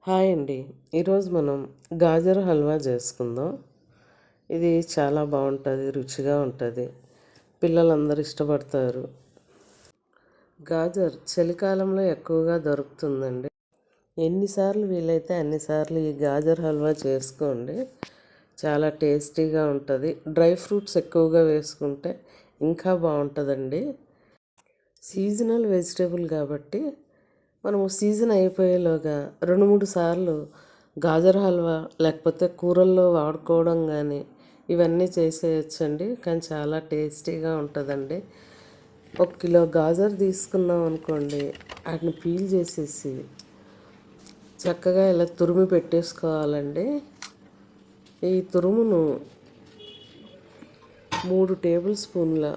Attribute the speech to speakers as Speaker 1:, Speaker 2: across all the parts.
Speaker 1: Hi అండి. ఈరోజు మనం గాజర్ హల్వా చేసుకుందాం. ఇది చాలా బాగుంటుంది, రుచిగా ఉంటుంది, పిల్లలందరూ ఇష్టపడతారు. గాజర్ చలికాలంలో ఎక్కువగా దొరుకుతుందండి. ఎన్నిసార్లు వీలైతే అన్నిసార్లు ఈ గాజర్ హల్వా చేసుకోండి. చాలా టేస్టీగా ఉంటుంది. డ్రై ఫ్రూట్స్ ఎక్కువగా వేసుకుంటే ఇంకా బాగుంటుందండి. సీజనల్ వెజిటేబుల్ కాబట్టి మనము సీజన్ అయిపోయేలోగా 2-3 సార్లు గాజర్ హల్వా లేకపోతే కూరల్లో వాడుకోవడం కానీ ఇవన్నీ చేసేయచ్చండి. కానీ చాలా టేస్టీగా ఉంటుందండి. 1 కిలో గాజర్ తీసుకున్నాం అనుకోండి, వాటిని పీల్ చేసేసి చక్కగా ఇలా తురిమి పెట్టేసుకోవాలండి. ఈ తురుమును 3 టేబుల్ స్పూన్ల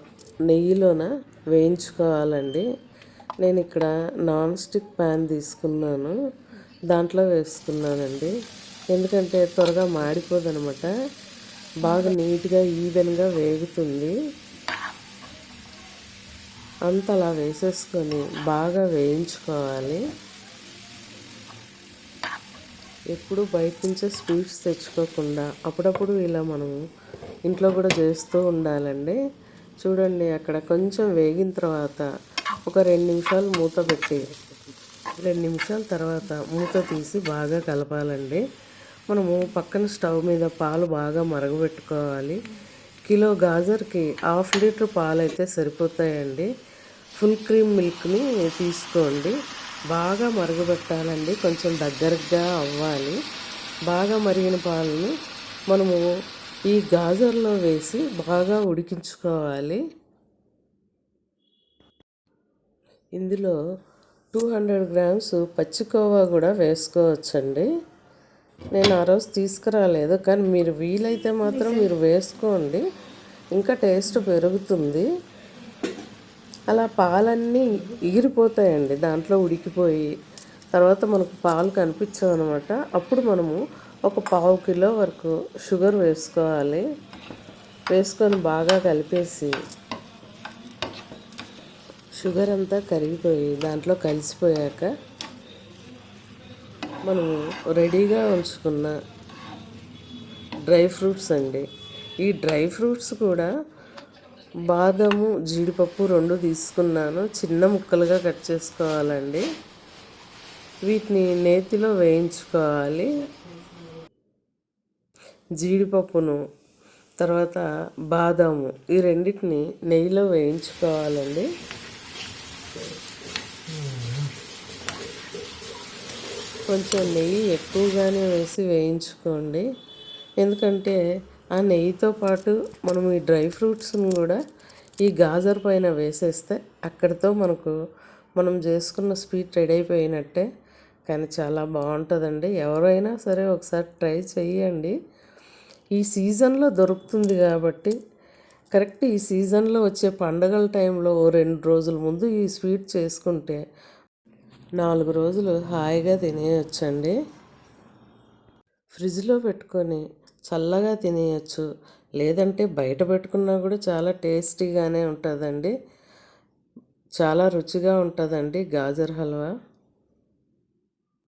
Speaker 1: నెయ్యిలోన వేయించుకోవాలండి. నేను ఇక్కడ నాన్ స్టిక్ ప్యాన్ తీసుకున్నాను, దాంట్లో వేసుకున్నానండి. ఎందుకంటే త్వరగా మాడిపోదనమాట, బాగా నీట్గా ఈవెన్గా వేగుతుంది. అంతలా వేసేసుకొని బాగా వేయించుకోవాలి. ఎప్పుడు బయట నుంచే స్వీట్స్ తెచ్చుకోకుండా అప్పుడప్పుడు ఇలా మనము ఇంట్లో కూడా చేస్తూ ఉండాలండి. చూడండి, అక్కడ కొంచెం వేగిన తర్వాత ఒక 2 నిమిషాలు మూత పెట్టి 2 నిమిషాల తర్వాత మూత తీసి బాగా కలపాలండి. మనము పక్కన స్టవ్ మీద పాలు బాగా మరగబెట్టుకోవాలి. కిలో గాజర్కి 1/2 లీటర్ పాలు అయితే సరిపోతాయండి. ఫుల్ క్రీమ్ మిల్క్ని తీసుకోండి. బాగా మరగబెట్టాలండి, కొంచెం దగ్గరగా అవ్వాలి. బాగా మరిగిన పాలను మనము ఈ గాజర్లో వేసి బాగా ఉడికించుకోవాలి. ఇందులో 200 గ్రామ్స్ పచ్చికోవా కూడా వేసుకోవచ్చండి. నేను ఆ రోజు తీసుకురాలేదు, కానీ మీరు వీలైతే మాత్రం మీరు వేసుకోండి, ఇంకా టేస్ట్ పెరుగుతుంది. అలా పాలన్నీ ఎగిరిపోతాయండి దాంట్లో ఉడికిపోయి. తర్వాత మనకు పాలు కనిపించవు అనమాట. అప్పుడు మనము ఒక 1/2 కిలో వరకు షుగర్ వేసుకోవాలి. వేసుకొని బాగా కలిపేసి షుగర్ అంతా కరిగిపోయి దాంట్లో కలిసిపోయాక మనము రెడీగా ఉంచుకున్న డ్రై ఫ్రూట్స్ అండి. ఈ డ్రై ఫ్రూట్స్ కూడా బాదము, జీడిపప్పు 2 తీసుకున్నాను. చిన్న ముక్కలుగా కట్ చేసుకోవాలండి. వీటిని నేతిలో వేయించుకోవాలి. జీడిపప్పును తర్వాత బాదాము ఈ రెండింటిని నెయ్యిలో వేయించుకోవాలండి. కొంచెం నెయ్యి ఎక్కువగానే వేసి వేయించుకోండి, ఎందుకంటే ఆ నెయ్యితో పాటు మనం ఈ డ్రై ఫ్రూట్స్ని కూడా ఈ గాజర్ పైన వేసేస్తే అక్కడితో మనం చేసుకున్న స్వీట్ రెడీ అయిపోయినట్టే. కానీ చాలా బాగుంటుందండి. ఎవరైనా సరే ఒకసారి ట్రై చేయండి. ఈ సీజన్లో దొరుకుతుంది కాబట్టి, కరెక్ట్ ఈ సీజన్లో వచ్చే పండగల టైంలో 2 రోజుల ముందు ఈ స్వీట్ చేసుకుంటే 4 రోజులు హాయిగా తినేయొచ్చండి. ఫ్రిడ్జ్లో పెట్టుకొని చల్లగా తినేయచ్చు, లేదంటే బయట పెట్టుకున్నా కూడా చాలా టేస్టీగానే ఉంటుందండి. చాలా రుచిగా ఉంటుందండి గాజర్ హల్వా.